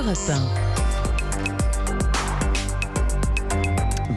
Europe 1.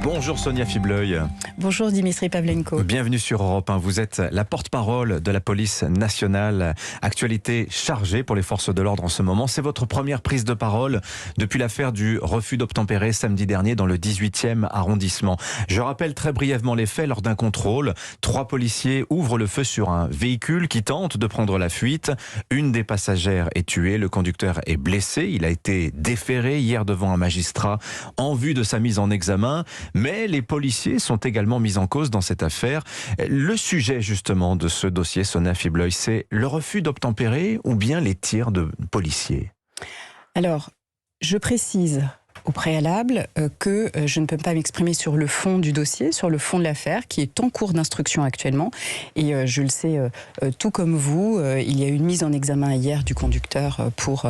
Bonjour Sonia Fibleuil. Bonjour Dimitri Pavlenko. Bienvenue sur Europe 1. Vous êtes la porte-parole de la police nationale. Actualité chargée pour les forces de l'ordre en ce moment. C'est votre première prise de parole depuis l'affaire du refus d'obtempérer samedi dernier dans le 18e arrondissement. Je rappelle très brièvement les faits. Lors d'un contrôle, 3 policiers ouvrent le feu sur un véhicule qui tente de prendre la fuite. Une des passagères est tuée, le conducteur est blessé. Il a été déféré hier devant un magistrat en vue de sa mise en examen. Mais les policiers sont également mis en cause dans cette affaire. Le sujet justement de ce dossier, Sonia Fibleuil, c'est le refus d'obtempérer ou bien les tirs de policiers? Alors, je précise au préalable que je ne peux pas m'exprimer sur le fond du dossier, sur le fond de l'affaire, qui est en cours d'instruction actuellement. Et je le sais, tout comme vous, il y a eu une mise en examen hier du conducteur pour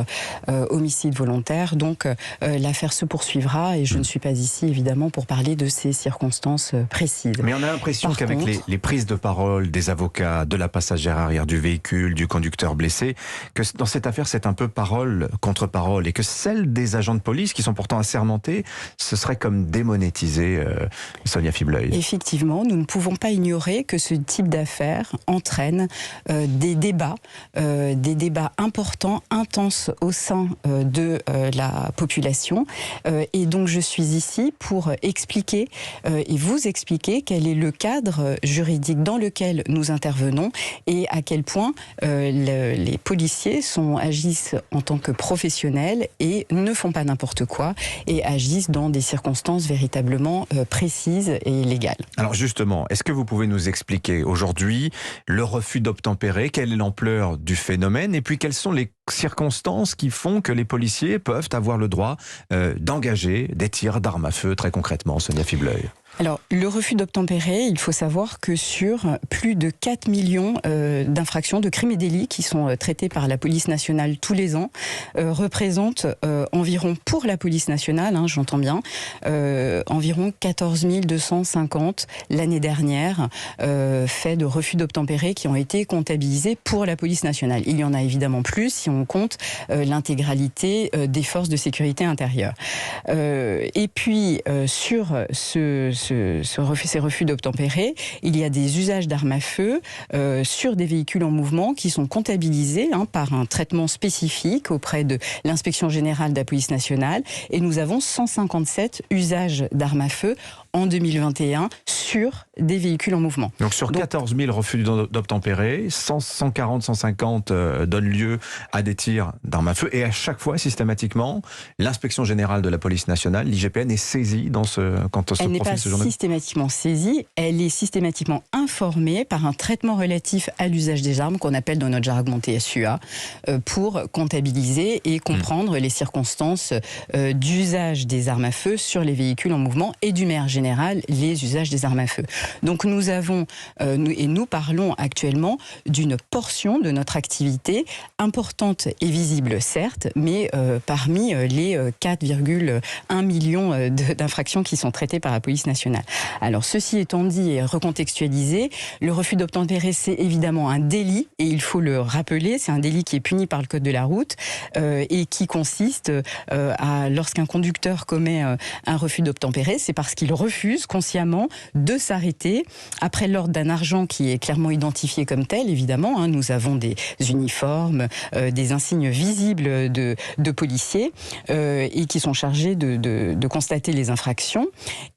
homicide volontaire. Donc l'affaire se poursuivra et je ne suis pas ici, évidemment, pour parler de ces circonstances précises. Mais on a l'impression qu'avec les prises de parole des avocats, de la passagère arrière du véhicule, du conducteur blessé, que dans cette affaire, c'est un peu parole contre parole et que celle des agents de police, qui sont pourtant assermentés, ce serait comme démonétisé, Sonia Fibleuil. Effectivement, nous ne pouvons pas ignorer que ce type d'affaires entraîne des débats importants, intenses au sein de la population. Et donc je suis ici pour expliquer et vous expliquer quel est le cadre juridique dans lequel nous intervenons et à quel point les policiers agissent en tant que professionnels et ne font pas n'importe quoi et agissent dans des circonstances véritablement précises et légales. Alors justement, est-ce que vous pouvez nous expliquer aujourd'hui le refus d'obtempérer, quelle est l'ampleur du phénomène et puis quelles sont les circonstances qui font que les policiers peuvent avoir le droit d'engager des tirs d'armes à feu très concrètement, Sonia Fibleuil? Alors, le refus d'obtempérer, il faut savoir que sur plus de 4 millions d'infractions, de crimes et délits qui sont traités par la police nationale tous les ans, représentent environ, pour la police nationale, j'entends bien, environ 14 250 l'année dernière, faits de refus d'obtempérer qui ont été comptabilisés pour la police nationale. Il y en a évidemment plus si on compte l'intégralité des forces de sécurité intérieure. Et puis, sur ces refus d'obtempérer, il y a des usages d'armes à feu sur des véhicules en mouvement qui sont comptabilisés par un traitement spécifique auprès de l'inspection générale de la police nationale. Et nous avons 157 usages d'armes à feu en 2021 sur des véhicules en mouvement. Donc sur 14 000 refus d'obtempérer, 140, 150 donnent lieu à des tirs d'armes à feu. Et à chaque fois, systématiquement, l'inspection générale de la police nationale, l'IGPN, est saisie quand se profile ce genre de... Systématiquement saisie, elle est systématiquement informée par un traitement relatif à l'usage des armes qu'on appelle dans notre jargon TSUA pour comptabiliser et comprendre les circonstances d'usage des armes à feu sur les véhicules en mouvement et d'une manière générale les usages des armes à feu. Donc nous avons nous parlons actuellement d'une portion de notre activité importante et visible certes, mais parmi les 4,1 millions d'infractions qui sont traitées par la police nationale. Alors ceci étant dit et recontextualisé, le refus d'obtempérer c'est évidemment un délit et il faut le rappeler, c'est un délit qui est puni par le code de la route et qui consiste lorsqu'un conducteur commet un refus d'obtempérer, c'est parce qu'il refuse consciemment de s'arrêter après l'ordre d'un agent qui est clairement identifié comme tel, évidemment. Nous avons des uniformes, des insignes visibles de policiers et qui sont chargés de constater les infractions.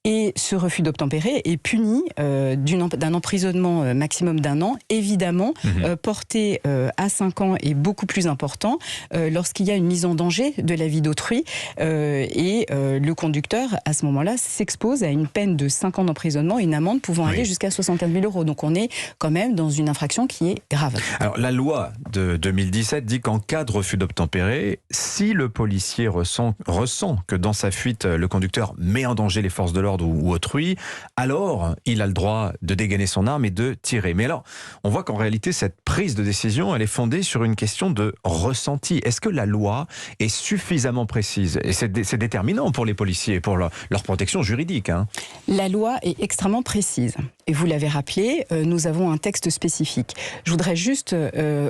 Et ce refus d'obtempérer est puni d'un emprisonnement maximum d'1 an, évidemment, porté à 5 ans et beaucoup plus important lorsqu'il y a une mise en danger de la vie d'autrui et le conducteur, à ce moment-là, s'expose à une peine de 5 ans d'emprisonnement et une amende pouvant aller jusqu'à 75 000 €. Donc on est quand même dans une infraction qui est grave. Alors la loi de 2017 dit qu'en cas de refus d'obtempérer, si le policier ressent que dans sa fuite, le conducteur met en danger les forces de l'ordre ou d'autrui, alors il a le droit de dégainer son arme et de tirer. Mais alors, on voit qu'en réalité, cette prise de décision, elle est fondée sur une question de ressenti. Est-ce que la loi est suffisamment précise? Et c'est déterminant pour les policiers, pour leur protection juridique. Hein. La loi est extrêmement précise. Et vous l'avez rappelé, nous avons un texte spécifique. Je voudrais juste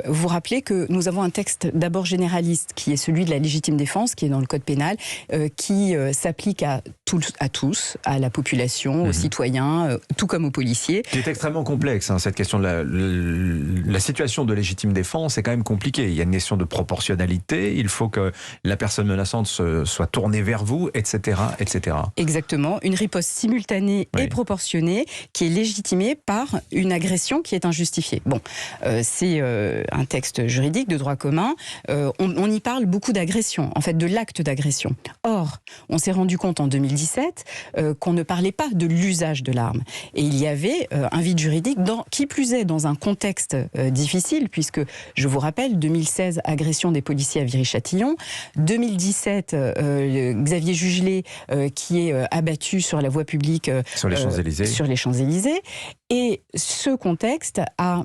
vous rappeler que nous avons un texte d'abord généraliste, qui est celui de la légitime défense, qui est dans le code pénal, qui s'applique à tous, à la population, aux citoyens, tout comme aux policiers. Qui est extrêmement complexe, hein, cette question de la situation de légitime défense est quand même compliquée. Il y a une question de proportionnalité, il faut que la personne menaçante soit tournée vers vous, etc., etc. Exactement, une riposte simultanée et proportionnée qui est légitimée par une agression qui est injustifiée. Bon, c'est un texte juridique de droit commun. On y parle beaucoup d'agression, en fait de l'acte d'agression. Or, on s'est rendu compte en 2017 qu'on ne parlait pas de l'usage de l'arme. Et il y avait un vide juridique, qui plus est dans un contexte difficile, puisque, je vous rappelle, 2016, agression des policiers à Viry-Châtillon, 2017, Xavier Jugelé, qui est abattu sur la voie publique sur les Champs-Élysées. Et ce contexte a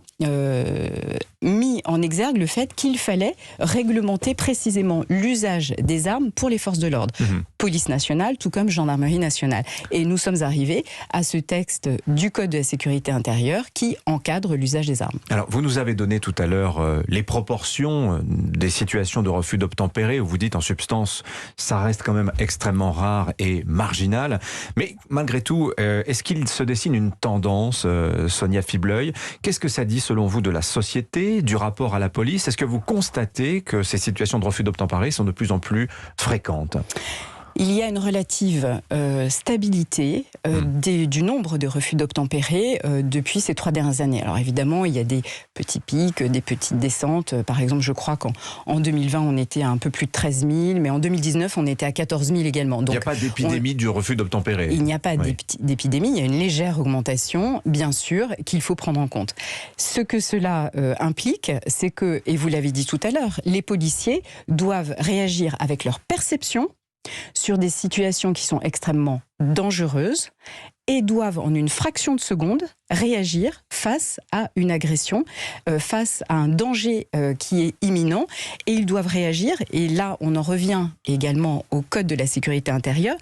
mis en exergue le fait qu'il fallait réglementer précisément l'usage des armes pour les forces de l'ordre. Police nationale, tout comme gendarmerie nationale. Et nous sommes arrivés à ce texte du Code de la sécurité intérieure qui encadre l'usage des armes. Alors, vous nous avez donné tout à l'heure les proportions des situations de refus d'obtempérer, où vous dites en substance, ça reste quand même extrêmement rare et marginal. Mais malgré tout, est-ce qu'il se dessine une tendance, Sonia Fibleuil? Qu'est-ce que ça dit selon vous de la société, du rapport à la police? Est-ce que vous constatez que ces situations de refus d'obtempérer sont de plus en plus fréquentes? Il y a une relative stabilité du nombre de refus d'obtempérer depuis ces 3 dernières années. Alors évidemment, il y a des petits pics, des petites descentes. Par exemple, je crois qu'en 2020, on était à un peu plus de 13 000, mais en 2019, on était à 14 000 également. Donc, il n'y a pas d'épidémie du refus d'obtempérer. Il n'y a pas d'épidémie, il y a une légère augmentation, bien sûr, qu'il faut prendre en compte. Ce que cela implique, c'est que, et vous l'avez dit tout à l'heure, les policiers doivent réagir avec leur perception sur des situations qui sont extrêmement dangereuses et doivent en une fraction de seconde réagir face à une agression, face à un danger qui est imminent, et ils doivent réagir, et là on en revient également au Code de la sécurité intérieure,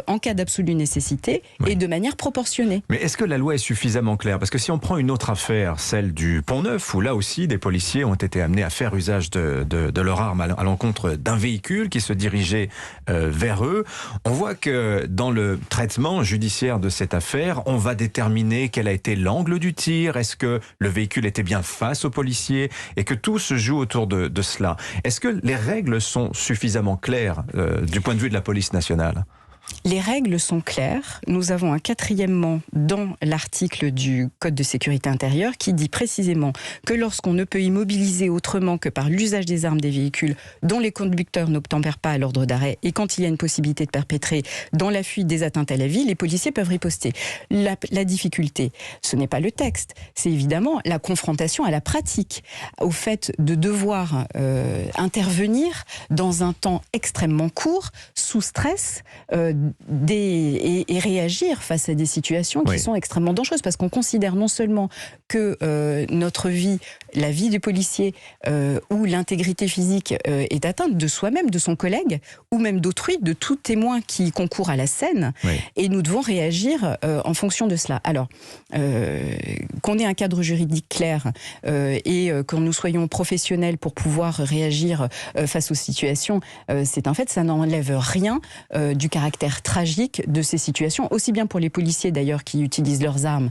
en cas d'absolue nécessité et de manière proportionnée. Mais est-ce que la loi est suffisamment claire? Parce que si on prend une autre affaire, celle du Pont-Neuf, où là aussi des policiers ont été amenés à faire usage de leur arme à l'encontre d'un véhicule qui se dirigeait vers eux, on voit que dans le traitement judiciaire de cette affaire, on va déterminer quel a été l'angle du tir, est-ce que le véhicule était bien face aux policiers, et que tout se joue autour de cela. Est-ce que les règles sont suffisamment claires du point de vue de la police nationale? Les règles sont claires. Nous avons un 4e dans l'article du Code de sécurité intérieure qui dit précisément que lorsqu'on ne peut immobiliser autrement que par l'usage des armes des véhicules dont les conducteurs n'obtempèrent pas à l'ordre d'arrêt, et quand il y a une possibilité de perpétrer dans la fuite des atteintes à la vie, les policiers peuvent riposter. La difficulté, ce n'est pas le texte, c'est évidemment la confrontation à la pratique, au fait de devoir intervenir dans un temps extrêmement court, sous stress, et réagir face à des situations qui sont extrêmement dangereuses, parce qu'on considère non seulement que notre vie, la vie du policier ou l'intégrité physique est atteinte de soi-même, de son collègue, ou même d'autrui, de tout témoin qui concourt à la scène, et nous devons réagir en fonction de cela. Alors, qu'on ait un cadre juridique clair et que nous soyons professionnels pour pouvoir réagir face aux situations, c'est un fait, ça n'enlève rien du caractère tragique de ces situations, aussi bien pour les policiers d'ailleurs qui utilisent leurs armes,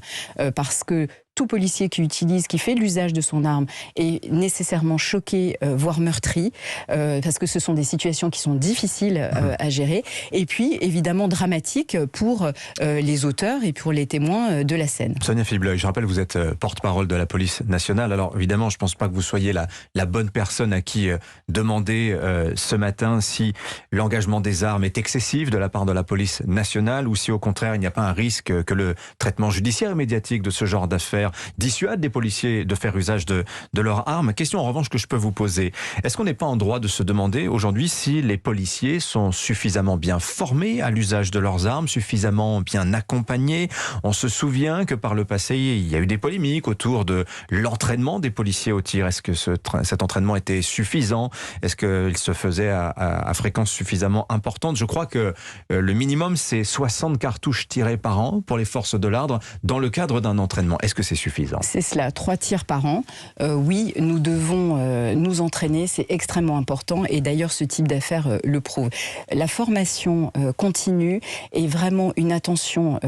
parce que tout policier qui fait l'usage de son arme est nécessairement choqué, voire meurtri, parce que ce sont des situations qui sont difficiles à gérer, et puis évidemment dramatiques pour les auteurs et pour les témoins de la scène. Sonia Fibleuil, je rappelle, vous êtes porte-parole de la police nationale. Alors évidemment, je ne pense pas que vous soyez la bonne personne à qui demander ce matin si l'engagement des armes est excessif de la part de la police nationale, ou si au contraire il n'y a pas un risque que le traitement judiciaire et médiatique de ce genre d'affaires policière dissuade des policiers de faire usage de leurs armes. Question en revanche que je peux vous poser. Est-ce qu'on n'est pas en droit de se demander aujourd'hui si les policiers sont suffisamment bien formés à l'usage de leurs armes, suffisamment bien accompagnés? On se souvient que par le passé, il y a eu des polémiques autour de l'entraînement des policiers au tir. Est-ce que cet entraînement était suffisant? Est-ce qu'il se faisait à fréquence suffisamment importante? Je crois que le minimum, c'est 60 cartouches tirées par an pour les forces de l'ordre dans le cadre d'un entraînement. Est-ce que c'est suffisant? C'est cela, 3 tirs par an. Oui, nous devons nous entraîner, c'est extrêmement important et d'ailleurs ce type d'affaires le prouve. La formation continue est vraiment une attention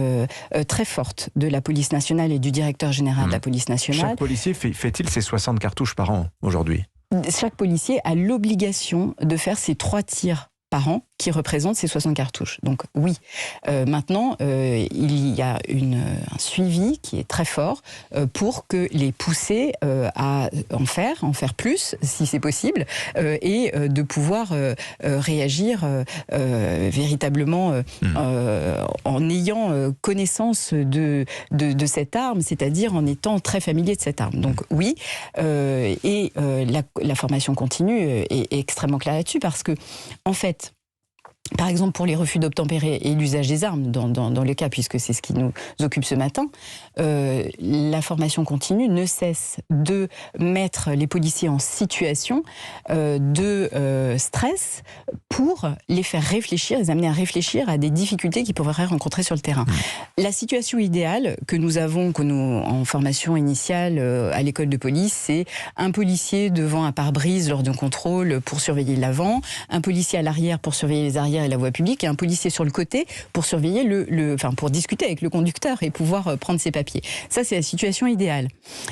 très forte de la police nationale et du directeur général de la police nationale. Chaque policier fait-il ses 60 cartouches par an aujourd'hui? Chaque policier a l'obligation de faire ses 3 tirs par an qui représentent ces 60 cartouches. Donc oui, maintenant, il y a un suivi qui est très fort pour que les pousser à en faire plus, si c'est possible, et de pouvoir réagir véritablement en ayant connaissance de cette arme, c'est-à-dire en étant très familier de cette arme. Donc oui, la formation continue est extrêmement claire là-dessus parce que, en fait, par exemple, pour les refus d'obtempérer et l'usage des armes, dans le cas, puisque c'est ce qui nous occupe ce matin, la formation continue ne cesse de mettre les policiers en situation de stress pour les faire réfléchir, les amener à réfléchir à des difficultés qu'ils pourraient rencontrer sur le terrain. La situation idéale que nous avons en formation initiale à l'école de police, c'est un policier devant un pare-brise lors d'un contrôle pour surveiller l'avant, un policier à l'arrière pour surveiller les arrières et la voie publique, et un policier sur le côté pour surveiller pour discuter avec le conducteur et pouvoir prendre ses papiers. Ça, c'est la situation idéale.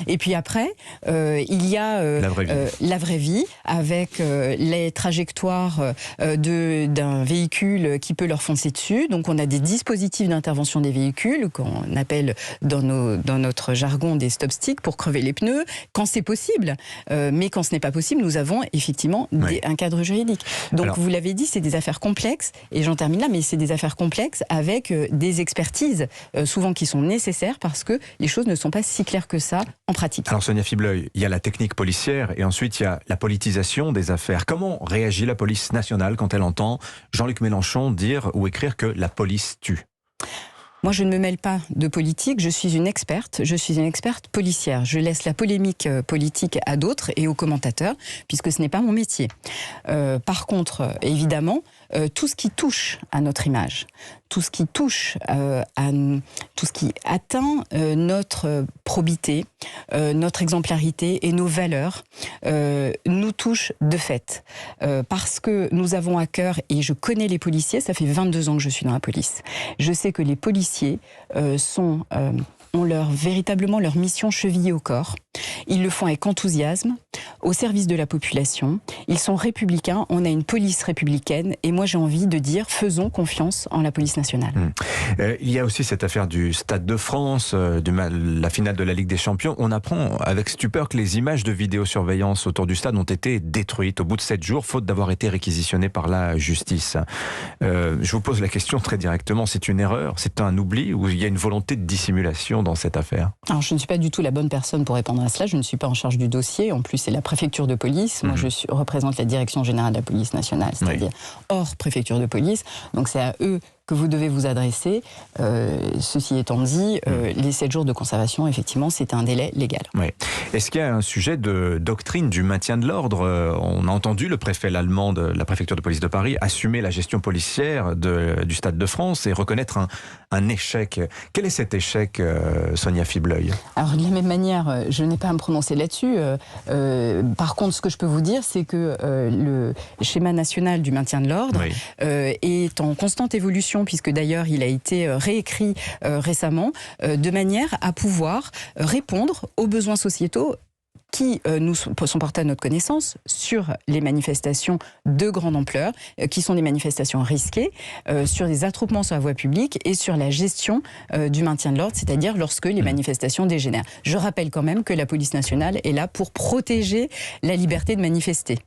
Et puis après, il y a la vraie vie avec les trajectoires d'un véhicule qui peut leur foncer dessus. Donc on a des dispositifs d'intervention des véhicules qu'on appelle dans notre jargon des stop sticks pour crever les pneus quand c'est possible. Mais quand ce n'est pas possible, nous avons effectivement un cadre juridique. Donc vous l'avez dit, c'est des affaires complexes. Et j'en termine là, mais c'est des affaires complexes avec des expertises souvent qui sont nécessaires parce que les choses ne sont pas si claires que ça en pratique. Alors Sonia Fibleuil, il y a la technique policière et ensuite il y a la politisation des affaires. Comment réagit la police nationale quand elle entend Jean-Luc Mélenchon dire ou écrire que la police tue? Moi, je ne me mêle pas de politique, je suis une experte policière. Je laisse la polémique politique à d'autres et aux commentateurs, puisque ce n'est pas mon métier. Par contre, évidemment, tout ce qui touche à notre image, tout ce qui touche tout ce qui atteint notre probité, notre exemplarité et nos valeurs, nous touche de fait. Parce que nous avons à cœur, et je connais les policiers, ça fait 22 ans que je suis dans la police. Je sais que les policiers ont véritablement leur mission chevillée au corps. Ils le font avec enthousiasme, au service de la population. Ils sont républicains, on a une police républicaine et moi j'ai envie de dire faisons confiance en la police nationale. Il y a aussi cette affaire du Stade de France, la finale de la Ligue des Champions. On apprend avec stupeur que les images de vidéosurveillance autour du stade ont été détruites au bout de 7 jours, faute d'avoir été réquisitionnées par la justice. Je vous pose la question très directement, c'est une erreur, c'est un oubli ou il y a une volonté de dissimulation dans cette affaire? Alors je ne suis pas du tout la bonne personne pour répondre à cela, je ne suis pas en charge du dossier, en plus c'est la préfecture de police, moi je représente la direction générale de la police nationale, c'est-à-dire hors préfecture de police, donc c'est à eux que vous devez vous adresser. Ceci étant dit, les 7 jours de conservation, effectivement, c'est un délai légal. Oui. Est-ce qu'il y a un sujet de doctrine du maintien de l'ordre? On a entendu le préfet allemand de la préfecture de police de Paris assumer la gestion policière du Stade de France et reconnaître un échec. Quel est cet échec, Sonia Fibleuil? Alors, de la même manière, je n'ai pas à me prononcer là-dessus. Par contre, ce que je peux vous dire, c'est que le schéma national du maintien de l'ordre est en constante évolution, puisque d'ailleurs il a été réécrit récemment, de manière à pouvoir répondre aux besoins sociétaux qui nous sont portés à notre connaissance sur les manifestations de grande ampleur, qui sont des manifestations risquées, sur des attroupements sur la voie publique et sur la gestion du maintien de l'ordre, c'est-à-dire lorsque les manifestations dégénèrent. Je rappelle quand même que la police nationale est là pour protéger la liberté de manifester.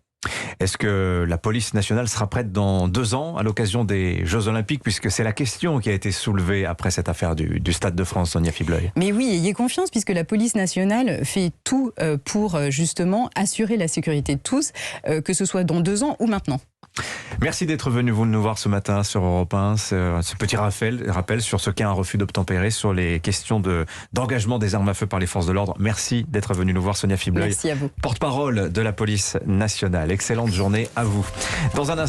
Est-ce que la police nationale sera prête dans 2 ans à l'occasion des Jeux Olympiques, puisque c'est la question qui a été soulevée après cette affaire du Stade de France, Sonia Fibleuil? Mais oui, ayez confiance, puisque la police nationale fait tout pour justement assurer la sécurité de tous, que ce soit dans 2 ans ou maintenant. Merci d'être venu vous nous voir ce matin sur Europe 1. Ce petit rappel sur ce qu'est un refus d'obtempérer, sur les questions d'engagement des armes à feu par les forces de l'ordre. Merci d'être venu nous voir, Sonia Fibleuil. Merci à vous. Porte-parole de la police nationale. Excellente journée à vous. Dans un instant,